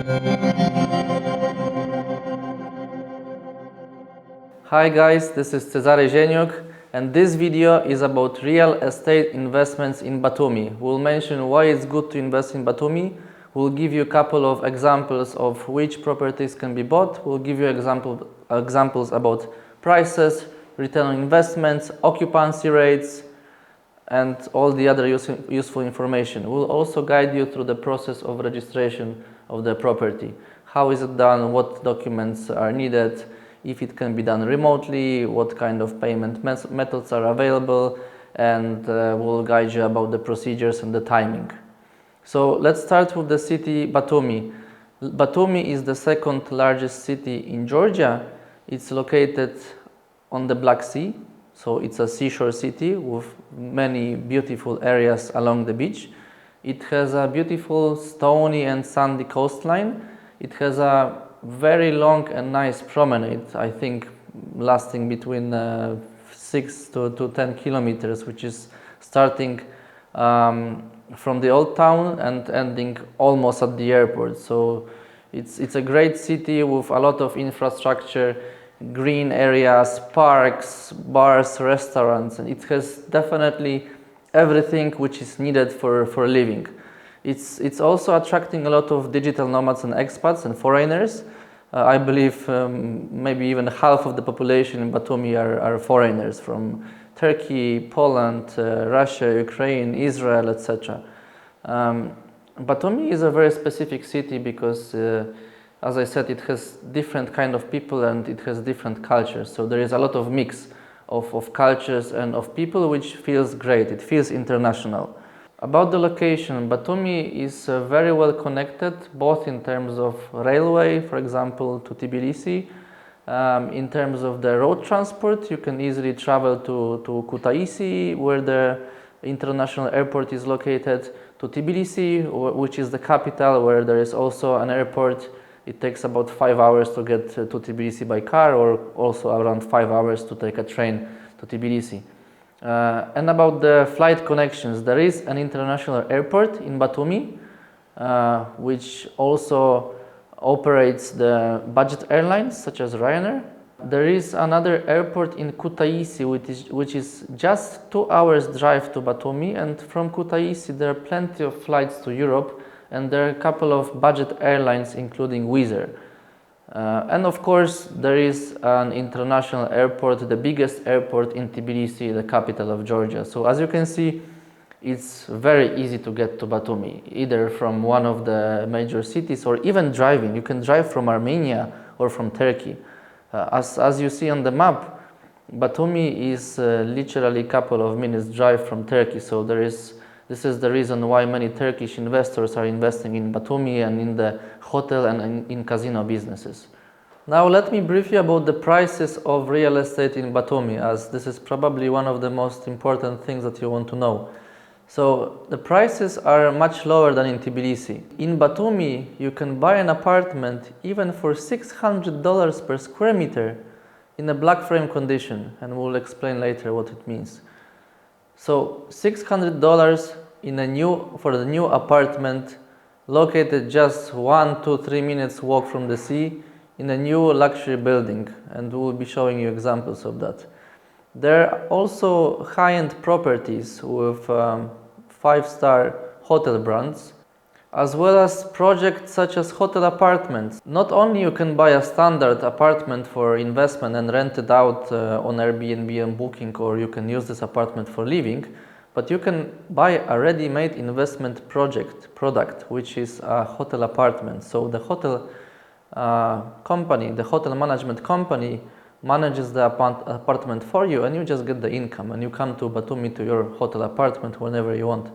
Hi guys, this is Cezary Zieniuk, and this video is about real estate investments in Batumi. We'll mention why it's good to invest in Batumi. We'll give you a couple of examples of which properties can be bought. We'll give you examples about prices, return on investments, occupancy rates, and all the other useful information. We'll also guide you through the process of registration of the property. How is it done? What documents are needed? If it can be done remotely, what kind of payment methods are available, and we'll guide you about the procedures and the timing. So let's start with the city Batumi. Batumi is the second largest city in Georgia. It's located on the Black Sea, so it's a seashore city with many beautiful areas along the beach. It has a beautiful stony and sandy coastline. It has a very long and nice promenade, I think lasting between 6 to 10 kilometers, which is starting from the old town and ending almost at the airport. So it's a great city with a lot of infrastructure, green areas, parks, bars, restaurants, and it has definitely everything which is needed for living. It's also attracting a lot of digital nomads and expats and foreigners. I believe maybe even half of the population in Batumi are foreigners from Turkey, Poland, Russia, Ukraine, Israel, etc. Batumi is a very specific city because, as I said, it has different kind of people and it has different cultures. So there is a lot of mix of cultures and of people, which feels great. It feels international. About the location, Batumi is very well connected, both in terms of railway, for example, to Tbilisi. In terms of the road transport, you can easily travel to Kutaisi, where the international airport is located, to Tbilisi, which is the capital, where there is also an airport. It takes about 5 hours to get to Tbilisi by car, or also around 5 hours to take a train to Tbilisi. And about the flight connections, there is an international airport in Batumi, which also operates the budget airlines such as Ryanair. There is another airport in Kutaisi, which is just 2 hours drive to Batumi, and from Kutaisi there are plenty of flights to Europe, and there are a couple of budget airlines including Wizz Air. And of course, there is an international airport, the biggest airport in Tbilisi, the capital of Georgia. So as you can see, it's very easy to get to Batumi, either from one of the major cities or even driving. You can drive from Armenia or from Turkey. As you see on the map, Batumi is literally a couple of minutes drive from Turkey. So this is the reason why many Turkish investors are investing in Batumi and in the hotel and in casino businesses. Now let me brief you about the prices of real estate in Batumi, as this is probably one of the most important things that you want to know. So the prices are much lower than in Tbilisi. In Batumi, you can buy an apartment even for $600 per square meter in a black frame condition, and we'll explain later what it means. So $600 for the new apartment located just 1 to 3 minutes walk from the sea in a new luxury building, and we'll be showing you examples of that. There are also high-end properties with 5-star hotel brands, as well as projects such as hotel apartments. Not only you can buy a standard apartment for investment and rent it out on Airbnb and Booking, or you can use this apartment for living, but you can buy a ready-made investment product, which is a hotel apartment. So the hotel company, the hotel management company, manages the apartment for you, and you just get the income, and you come to Batumi to your hotel apartment whenever you want.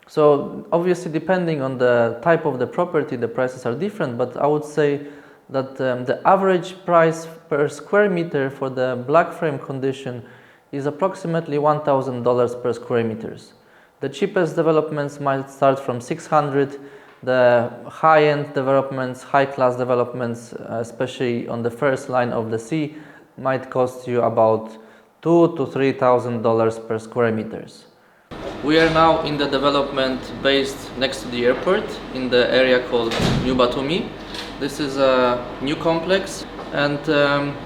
So obviously, depending on the type of the property, the prices are different, but I would say that the average price per square meter for the black frame condition is approximately $1,000 per square meters. The cheapest developments might start from $600. The high-end developments, high-class developments, especially on the first line of the sea, might cost you about $2,000 to $3,000 per square meters. We are now in the development based next to the airport in the area called New Batumi. This is a new complex, and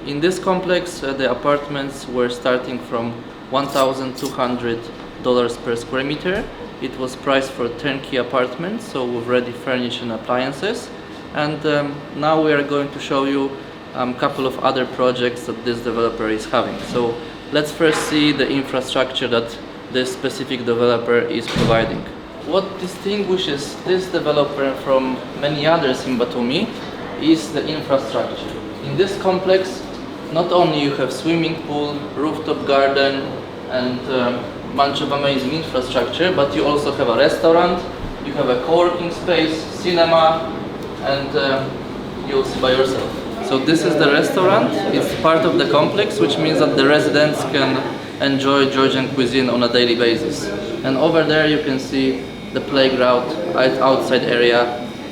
in this complex the apartments were starting from $1,200 per square meter. It was priced for turnkey apartments, so with ready furniture and appliances. And now we are going to show you a couple of other projects that this developer is having. So let's first see the infrastructure that this specific developer is providing. What distinguishes this developer from many others in Batumi is the infrastructure. In this complex, not only you have swimming pool, rooftop garden, and bunch of amazing infrastructure, but you also have a restaurant, you have a co-working space, cinema, and you'll see by yourself. So this is the restaurant. It's part of the complex, which means that the residents can enjoy Georgian cuisine on a daily basis. And over there you can see the playground outside area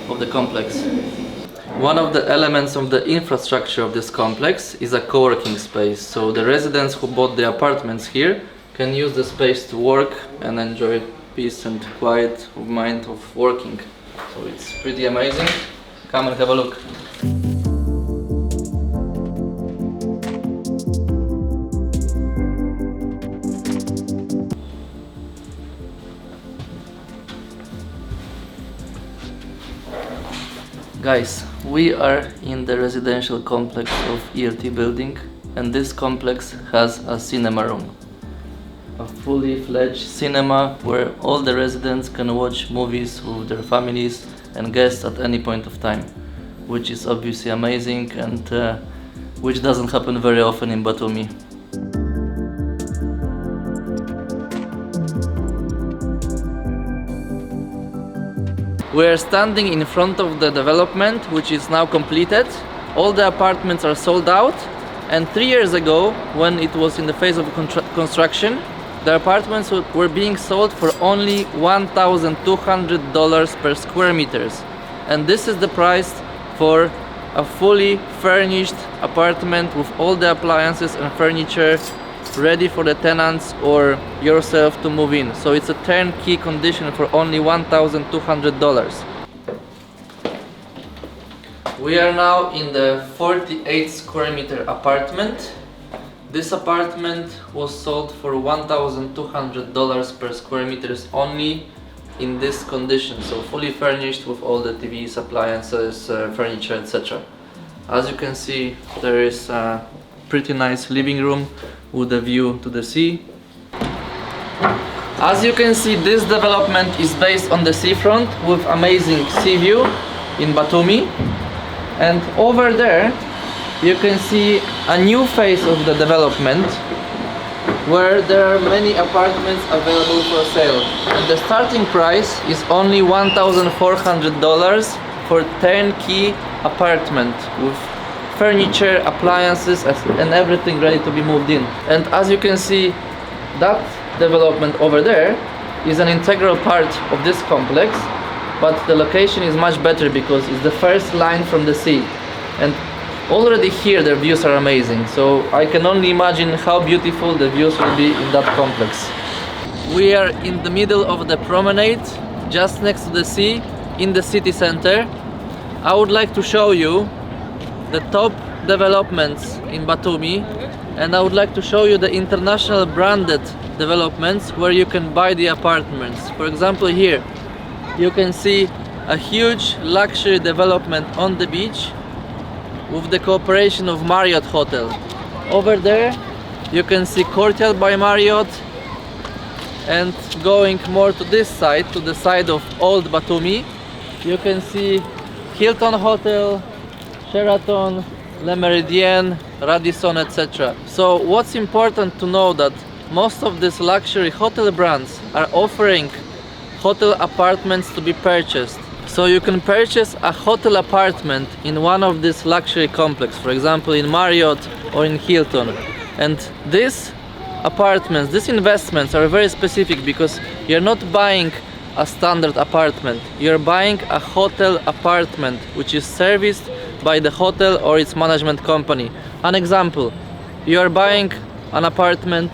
of the complex. One of the elements of the infrastructure of this complex is a co-working space. So the residents who bought the apartments here can use the space to work and enjoy peace and quiet of mind of working. So it's pretty amazing. Come and have a look. Guys, we are in the residential complex of ERT building, and this complex has a cinema room. A fully fledged cinema where all the residents can watch movies with their families and guests at any point of time, which is obviously amazing and which doesn't happen very often in Batumi. We are standing in front of the development, which is now completed. All the apartments are sold out, and 3 years ago, when it was in the phase of construction, the apartments were being sold for only $1,200 per square meters. And this is the price for a fully furnished apartment with all the appliances and furniture ready for the tenants or yourself to move in. So it's a turnkey condition for only $1,200. We are now in the 48 square meter apartment. This apartment was sold for $1,200 per square meters only in this condition, so fully furnished with all the TVs, appliances, furniture, etc. As you can see, there is a pretty nice living room with a view to the sea. As you can see, this development is based on the seafront with amazing sea view in Batumi. And over there you can see a new phase of the development where there are many apartments available for sale. And the starting price is only $1,400 for turnkey apartment with furniture, appliances, and everything ready to be moved in. And as you can see, that development over there is an integral part of this complex, but the location is much better because it's the first line from the sea. And already here the views are amazing, so I can only imagine how beautiful the views will be in that complex. We are in the middle of the promenade, just next to the sea, in the city center. I would like to show you the top developments in Batumi, and I would like to show you the international branded developments where you can buy the apartments. For example, here you can see a huge luxury development on the beach with the cooperation of Marriott Hotel. Over there you can see Courtyard by Marriott, and going more to this side, to the side of Old Batumi, you can see Hilton Hotel, Sheraton, Le Méridien, Radisson, etc. So what's important to know that most of these luxury hotel brands are offering hotel apartments to be purchased. So you can purchase a hotel apartment in one of these luxury complexes, for example in Marriott or in Hilton. And these apartments, these investments are very specific because you're not buying a standard apartment, you're buying a hotel apartment which is serviced by the hotel or its management company. An example, you are buying an apartment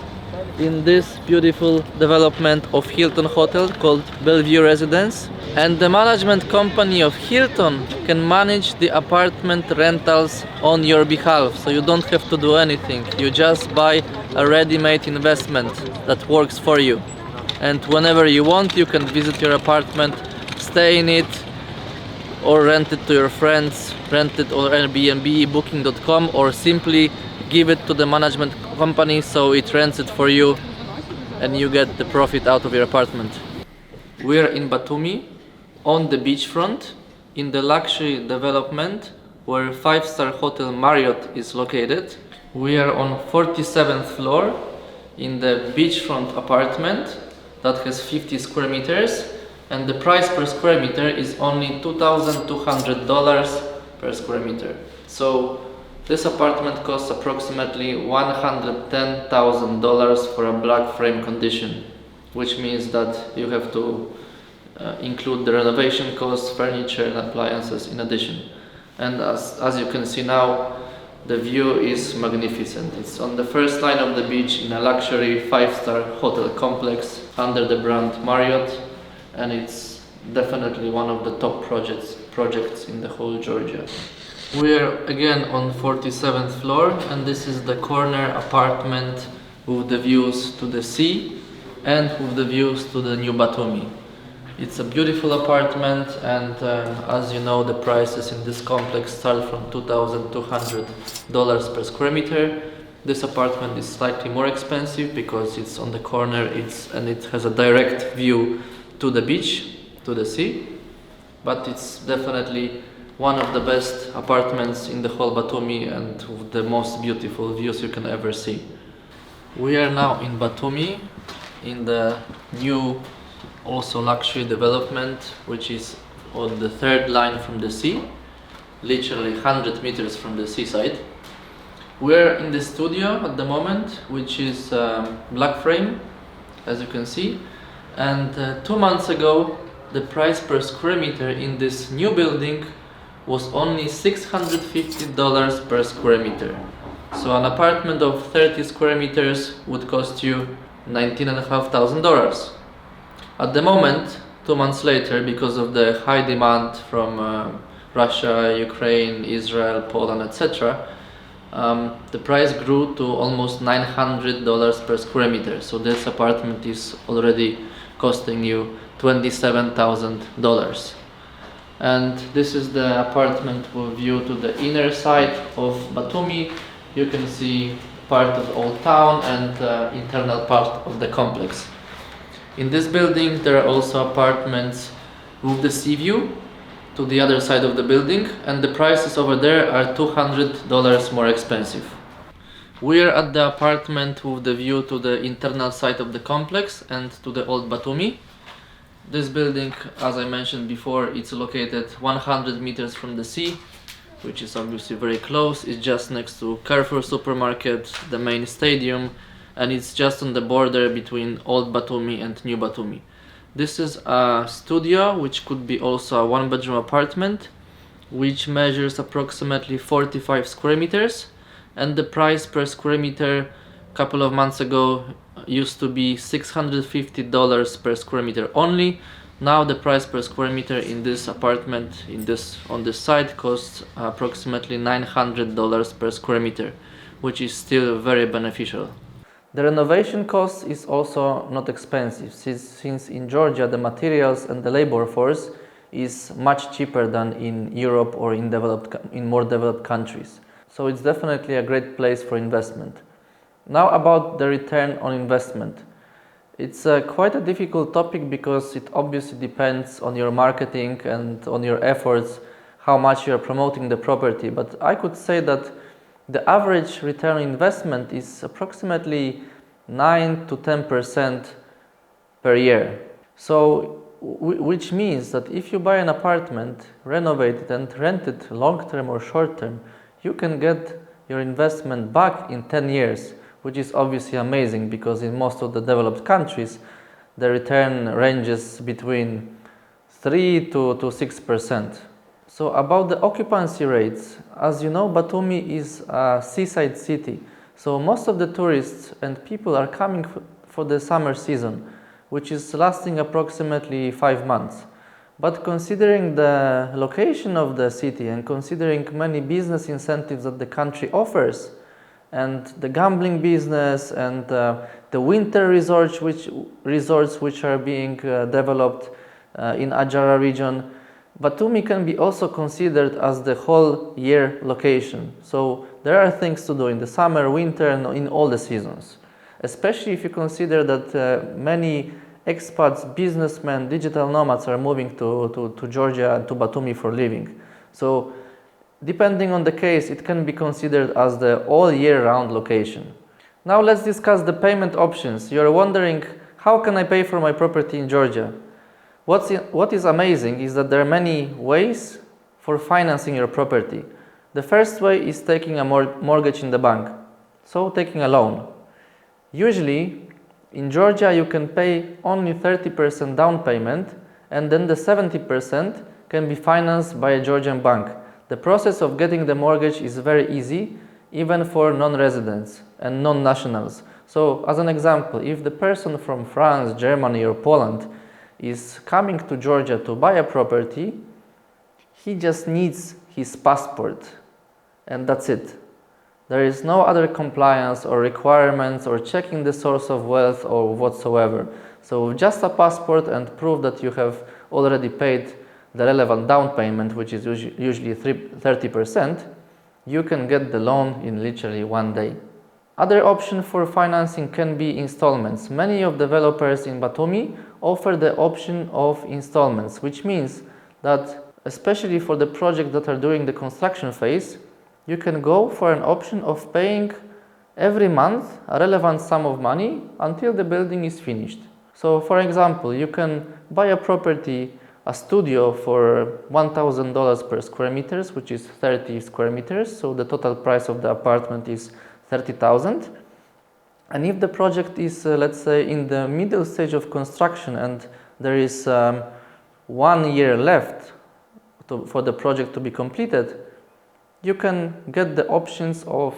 in this beautiful development of Hilton Hotel called Bellevue Residence. And the management company of Hilton can manage the apartment rentals on your behalf, so you don't have to do anything. You just buy a ready-made investment that works for you. And whenever you want, you can visit your apartment, stay in it, or rent it to your friends, rent it on Airbnb, booking.com, or simply give it to the management company so it rents it for you and you get the profit out of your apartment. We're in Batumi, on the beachfront, in the luxury development where 5-star hotel Marriott is located. We are on 47th floor in the beachfront apartment that has 50 square meters, and the price per square meter is only $2,200 per square meter. So this apartment costs approximately $110,000 for a black frame condition, which means that you have to include the renovation costs, furniture and appliances in addition. And as you can see now, the view is magnificent. It's on the first line of the beach in a luxury 5-star hotel complex under the brand Marriott, and it's definitely one of the top projects in the whole Georgia. We are again on 47th floor, and this is the corner apartment with the views to the sea and with the views to the new Batumi. It's a beautiful apartment, and as you know, the prices in this complex start from $2,200 per square meter. This apartment is slightly more expensive because it's on the corner, and it has a direct view to the beach, to the sea, but it's definitely one of the best apartments in the whole Batumi and with the most beautiful views you can ever see. We are now in Batumi, in the new also luxury development, which is on the third line from the sea, literally 100 meters from the seaside. We're in the studio at the moment, which is black frame, as you can see, and 2 months ago the price per square meter in this new building was only $650 per square meter. So an apartment of 30 square meters would cost you $19,500. At the moment, 2 months later, because of the high demand from Russia, Ukraine, Israel, Poland, etc., the price grew to almost $900 per square meter. So this apartment is already costing you $27,000. And this is the apartment with view to the inner side of Batumi. You can see part of Old Town and internal part of the complex. In this building there are also apartments with the sea view to the other side of the building, and the prices over there are $200 more expensive. We are at the apartment with the view to the internal side of the complex and to the old Batumi. This building, as I mentioned before, it's located 100 meters from the sea, which is obviously very close. It's just next to Carrefour supermarket, the main stadium, and it's just on the border between Old Batumi and New Batumi. This is a studio, which could be also a one-bedroom apartment, which measures approximately 45 square meters, and the price per square meter a couple of months ago used to be $650 per square meter only. Now the price per square meter in this apartment on this side costs approximately $900 per square meter, which is still very beneficial. The renovation cost is also not expensive, since in Georgia the materials and the labor force is much cheaper than in Europe or in more developed countries. So it's definitely a great place for investment. Now about the return on investment. It's quite a difficult topic because it obviously depends on your marketing and on your efforts, how much you're promoting the property. But I could say that the average return on investment is approximately 9 to 10% per year. So, which means that if you buy an apartment, renovate it and rent it long-term or short-term, you can get your investment back in 10 years, which is obviously amazing because in most of the developed countries, the return ranges between 3 to 6%. So about the occupancy rates, as you know, Batumi is a seaside city. So most of the tourists and people are coming for the summer season, which is lasting approximately 5 months. But considering the location of the city and considering many business incentives that the country offers, and the gambling business and the winter resorts which are being developed in Adjara region, Batumi can be also considered as the whole year location. So there are things to do in the summer, winter, and in all the seasons. Especially if you consider that many expats, businessmen, digital nomads are moving to Georgia and to Batumi for living. So depending on the case, it can be considered as the all year round location. Now let's discuss the payment options. You are wondering, how can I pay for my property in Georgia? What is amazing is that there are many ways for financing your property. The first way is taking a mortgage in the bank, so taking a loan. Usually, in Georgia you can pay only 30% down payment, and then the 70% can be financed by a Georgian bank. The process of getting the mortgage is very easy, even for non-residents and non-nationals. So, as an example, if the person from France, Germany or Poland is coming to Georgia to buy a property, he just needs his passport, and that's it. There is no other compliance or requirements or checking the source of wealth or whatsoever. So just a passport and proof that you have already paid the relevant down payment, which is usually 30%, you can get the loan in literally one day. Other option for financing can be installments. Many of developers in Batumi offer the option of installments, which means that especially for the projects that are during the construction phase, you can go for an option of paying every month a relevant sum of money until the building is finished. So for example, you can buy a property, a studio, for $1,000 per square meters, which is 30 square meters. So the total price of the apartment is 30,000. And if the project is, let's say, in the middle stage of construction and there is 1 year left for the project to be completed, you can get the options of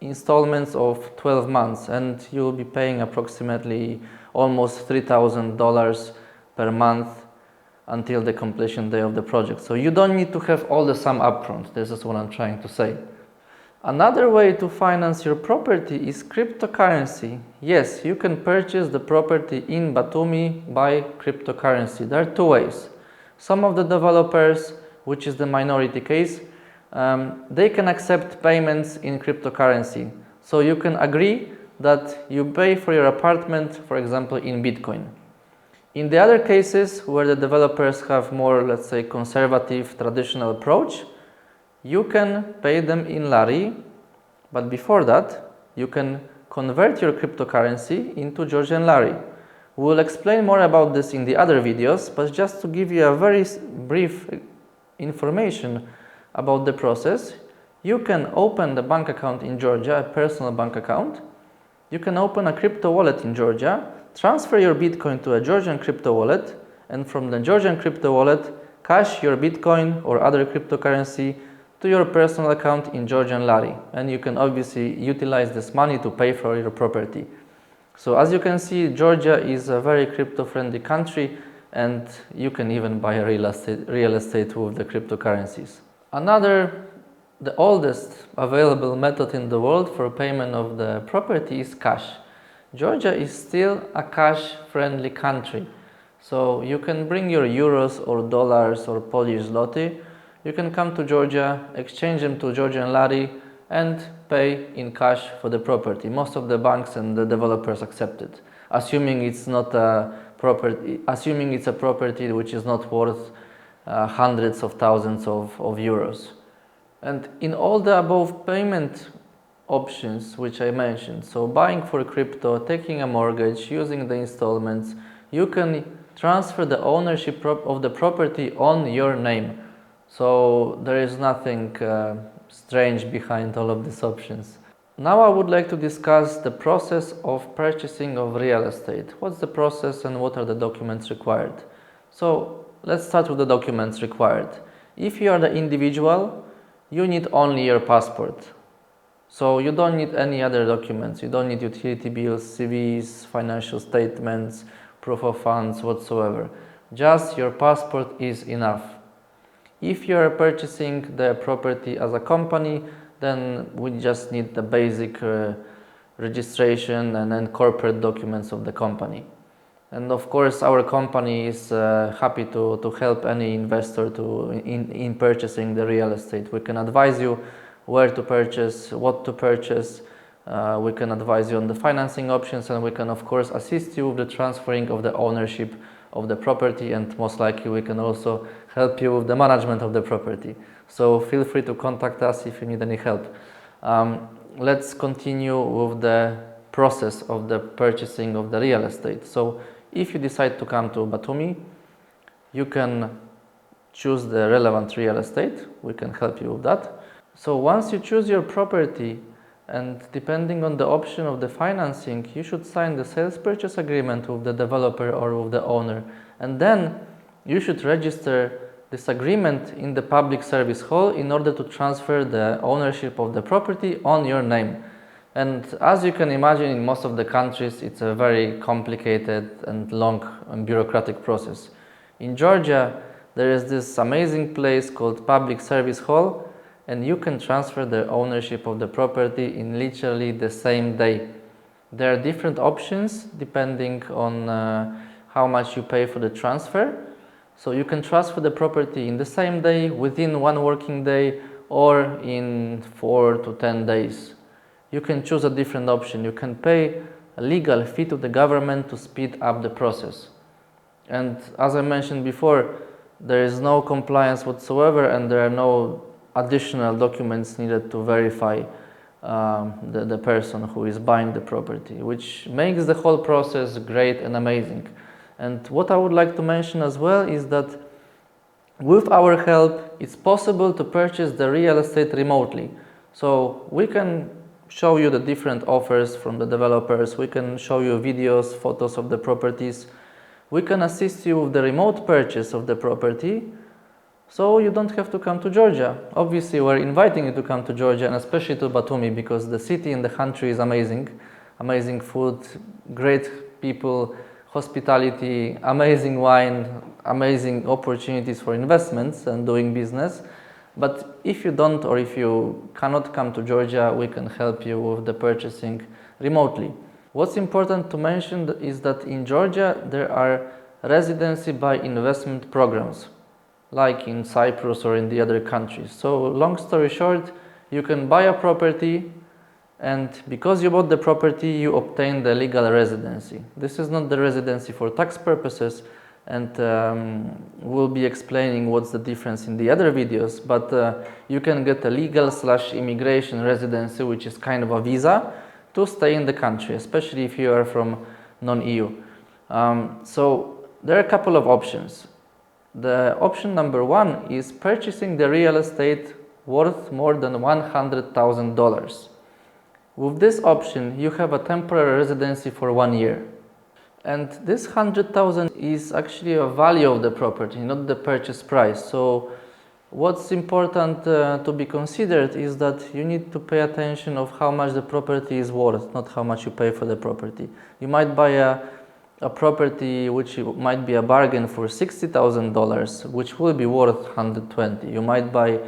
installments of 12 months, and you will be paying approximately almost $3,000 per month until the completion day of the project. So you don't need to have all the sum upfront. This is what I'm trying to say. Another way to finance your property is cryptocurrency. Yes, you can purchase the property in Batumi by cryptocurrency. There are two ways. Some of the developers, which is the minority case, they can accept payments in cryptocurrency. So you can agree that you pay for your apartment, for example, in Bitcoin. In the other cases where the developers have more, let's say, conservative, traditional approach, you can pay them in lari, but before that, you can convert your cryptocurrency into Georgian lari. We will explain more about this in the other videos, but just to give you a very brief information about the process, you can open the bank account in Georgia, a personal bank account. You can open a crypto wallet in Georgia, transfer your Bitcoin to a Georgian crypto wallet, and from the Georgian crypto wallet, cash your Bitcoin or other cryptocurrency to your personal account in Georgian lari. And you can obviously utilize this money to pay for your property. So as you can see, Georgia is a very crypto-friendly country, and you can even buy real estate with the cryptocurrencies. The oldest available method in the world for payment of the property is cash. Georgia is still a cash-friendly country. So you can bring your euros or dollars or Polish zloty. You can come to Georgia, exchange them to Georgian lari, and pay in cash for the property. Most of the banks and the developers accept it, assuming it's a property which is not worth hundreds of thousands of euros. And in all the above payment options which I mentioned, so buying for crypto, taking a mortgage, using the installments, you can transfer the ownership of the property on your name. So there is nothing strange behind all of these options. Now I would like to discuss the process of purchasing of real estate. What's the process and what are the documents required? So let's start with the documents required. If you are the individual, you need only your passport. So you don't need any other documents. You don't need utility bills, CVs, financial statements, proof of funds whatsoever. Just your passport is enough. If you are purchasing the property as a company, then we just need the basic registration and then corporate documents of the company. And of course, our company is happy to help any investor in purchasing the real estate. We can advise you where to purchase, what to purchase. We can advise you on the financing options, and we can of course assist you with the transferring of the ownership of the property, and most likely we can also help you with the management of the property. So feel free to contact us if you need any help. Let's continue with the process of the purchasing of the real estate. So if you decide to come to Batumi, you can choose the relevant real estate. We can help you with that. So once you choose your property, and depending on the option of the financing, you should sign the sales purchase agreement with the developer or with the owner. And then you should register this agreement in the public service hall in order to transfer the ownership of the property on your name. And as you can imagine, in most of the countries, it's a very complicated and long and bureaucratic process. In Georgia, there is this amazing place called Public Service Hall, and you can transfer the ownership of the property in literally the same day. There are different options depending on how much you pay for the transfer. So you can transfer the property in the same day, within 1 working day, or in 4 to 10 days. You can choose a different option. You can pay a legal fee to the government to speed up the process. And as I mentioned before, there is no compliance whatsoever, and there are no additional documents needed to verify the person who is buying the property, which makes the whole process great and amazing. And what I would like to mention as well is that with our help, it's possible to purchase the real estate remotely. So we can show you the different offers from the developers. We can show you videos, photos of the properties. We can assist you with the remote purchase of the property, so you don't have to come to Georgia. Obviously, we're inviting you to come to Georgia, and especially to Batumi, because the city and the country is amazing. Amazing food, great people, hospitality, amazing wine, amazing opportunities for investments and doing business. But if you don't, or if you cannot come to Georgia, we can help you with the purchasing remotely. What's important to mention is that in Georgia there are residency by investment programs, like in Cyprus or in the other countries. So long story short, you can buy a property, and because you bought the property, you obtain the legal residency. This is not the residency for tax purposes, and we'll be explaining what's the difference in the other videos, but you can get a legal/immigration residency, which is kind of a visa to stay in the country, especially if you are from non-EU. So there are a couple of options. The option number 1 is purchasing the real estate worth more than $100,000. With this option, you have a temporary residency for 1 year. And this 100,000 is actually a value of the property, not the purchase price. So what's important to be considered is that you need to pay attention of how much the property is worth, not how much you pay for the property. You might buy a property which might be a bargain for $60,000, which will be worth 120. You might buy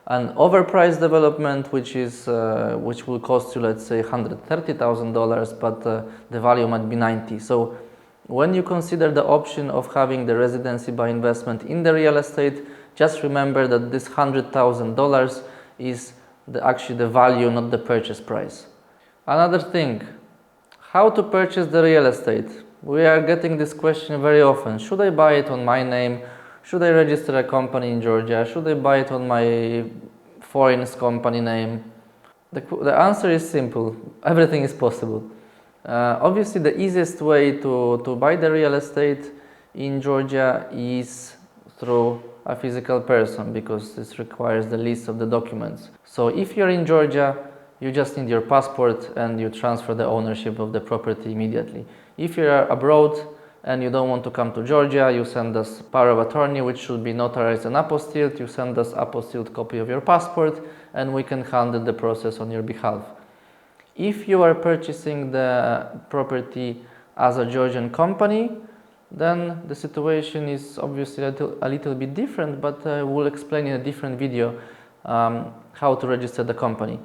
an overpriced development which will cost you, let's say, $130,000, but the value might be 90. So when you consider the option of having the residency by investment in the real estate, just remember that this $100,000 is actually the value, not the purchase price. Another thing, how to purchase the real estate. We are getting this question very often. Should I buy it on my name? Should I register a company in Georgia? Should I buy it on my foreign company name? The answer is simple. Everything is possible. Obviously, the easiest way to buy the real estate in Georgia is through a physical person, because this requires the list of the documents. So if you're in Georgia, you just need your passport and you transfer the ownership of the property immediately. If you're abroad and you don't want to come to Georgia, you send us power of attorney, which should be notarized and apostilled. You send us apostilled copy of your passport, and we can handle the process on your behalf. If you are purchasing the property as a Georgian company, then the situation is obviously a little bit different, but we'll explain in a different video how to register the company.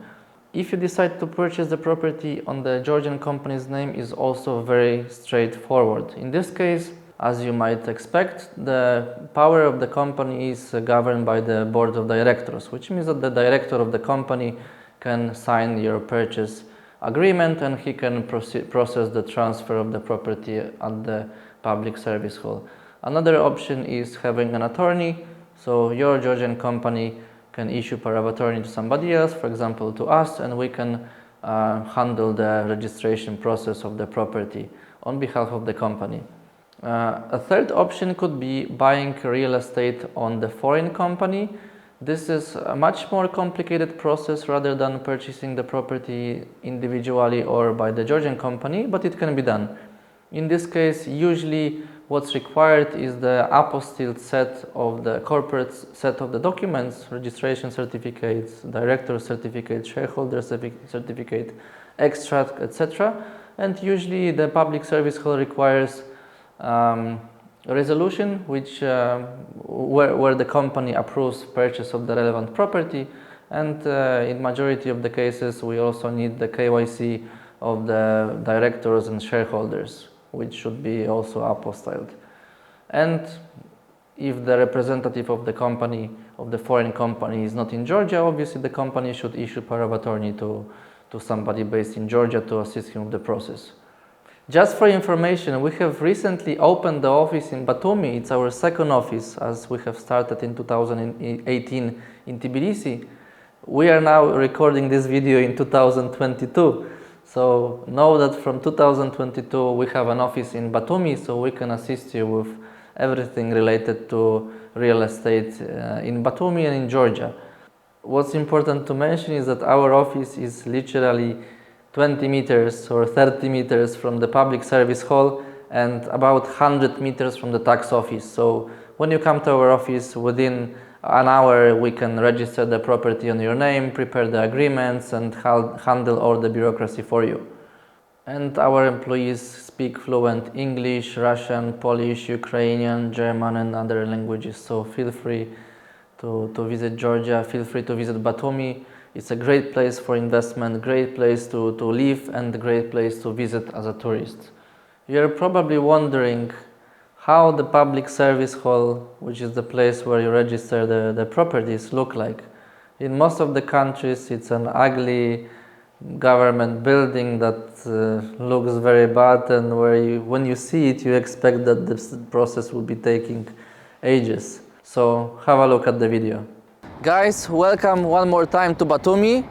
If you decide to purchase the property on the Georgian company's name, is also very straightforward. In this case, as you might expect, the power of the company is governed by the board of directors, which means that the director of the company can sign your purchase agreement, and he can process the transfer of the property at the public service hall. Another option is having an attorney, so your Georgian company can issue power of attorney to somebody else, for example to us, and we can handle the registration process of the property on behalf of the company. A third option could be buying real estate on the foreign company. This is a much more complicated process rather than purchasing the property individually or by the Georgian company, but it can be done. In this case, usually what's required is the apostilled set of the corporate set of the documents, registration certificates, director certificate, shareholder certificate, extract, etc. And usually the public service hall requires a resolution which where the company approves purchase of the relevant property, and in majority of the cases we also need the KYC of the directors and shareholders, which should be also apostilled. And if the representative of the company, of the foreign company, is not in Georgia, obviously the company should issue power of attorney to somebody based in Georgia to assist him with the process. Just for information, we have recently opened the office in Batumi. It's our second office, as we have started in 2018 in Tbilisi. We are now recording this video in 2022. So know that from 2022 we have an office in Batumi, so we can assist you with everything related to real estate in Batumi and in Georgia. What's important to mention is that our office is literally 20 meters or 30 meters from the public service hall and about 100 meters from the tax office. So when you come to our office, within an hour we can register the property on your name, prepare the agreements, and handle all the bureaucracy for you. And our employees speak fluent English, Russian, Polish, Ukrainian, German, and other languages. So feel free to visit Georgia, feel free to visit Batumi. It's a great place for investment, great place to live, and a great place to visit as a tourist. You're probably wondering how the public service hall, which is the place where you register the properties, look like. In most of the countries, it's an ugly government building that looks very bad, and when you see it, you expect that this process will be taking ages. So have a look at the video. Guys, welcome one more time to Batumi.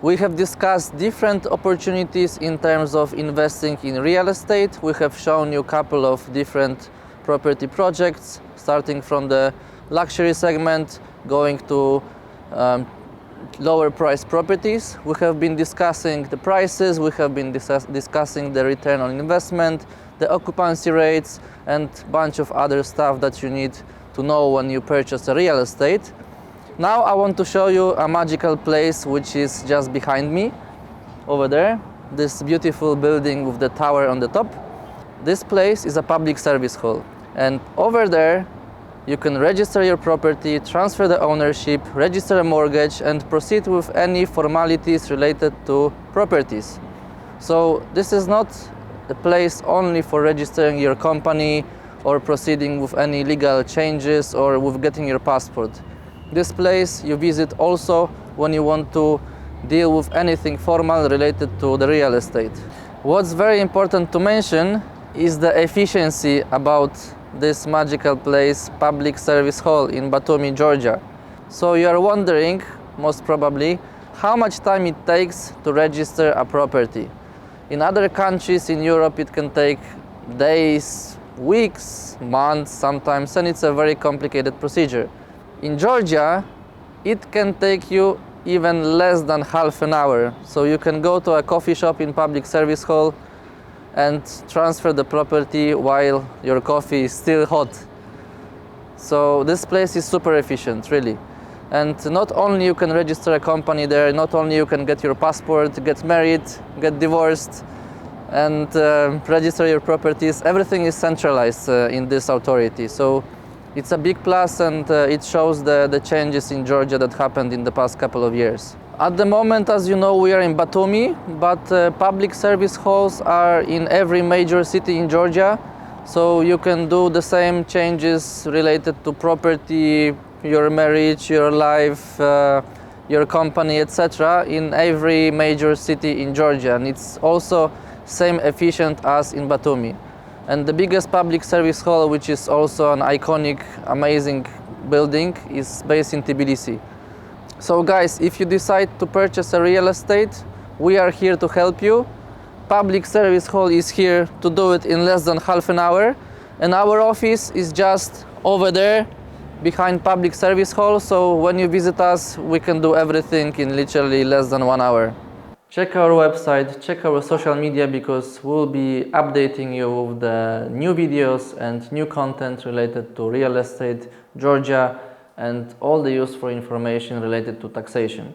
We have discussed different opportunities in terms of investing in real estate. We have shown you a couple of different property projects, starting from the luxury segment, going to lower price properties. We have been discussing the prices, we have been discussing the return on investment, the occupancy rates, and a bunch of other stuff that you need to know when you purchase a real estate. Now I want to show you a magical place which is just behind me, over there, this beautiful building with the tower on the top. This place is a public service hall, and over there you can register your property, transfer the ownership, register a mortgage, and proceed with any formalities related to properties. So this is not a place only for registering your company or proceeding with any legal changes or with getting your passport. This place you visit also when you want to deal with anything formal related to the real estate. What's very important to mention is the efficiency about this magical place, public service hall in Batumi, Georgia. So you are wondering, most probably, how much time it takes to register a property. In other countries in Europe it can take days, weeks, months sometimes, and it's a very complicated procedure. In Georgia, it can take you even less than half an hour. So you can go to a coffee shop in public service hall, and transfer the property while your coffee is still hot. So this place is super efficient, really. And not only you can register a company there, not only you can get your passport, get married, get divorced, and register your properties, everything is centralized in this authority. So it's a big plus, and it shows the changes in Georgia that happened in the past couple of years. At the moment, as you know, we are in Batumi, but public service halls are in every major city in Georgia. So you can do the same changes related to property, your marriage, your life, your company, etc. in every major city in Georgia. And it's also same efficient as in Batumi. And the biggest public service hall, which is also an iconic, amazing building, is based in Tbilisi. So guys, if you decide to purchase a real estate, we are here to help you. Public service hall is here to do it in less than half an hour, and our office is just over there behind public service hall. So when you visit us, we can do everything in literally less than 1 hour. Check our website, check our social media, because we'll be updating you with the new videos and new content related to real estate, Georgia, and all the useful information related to taxation.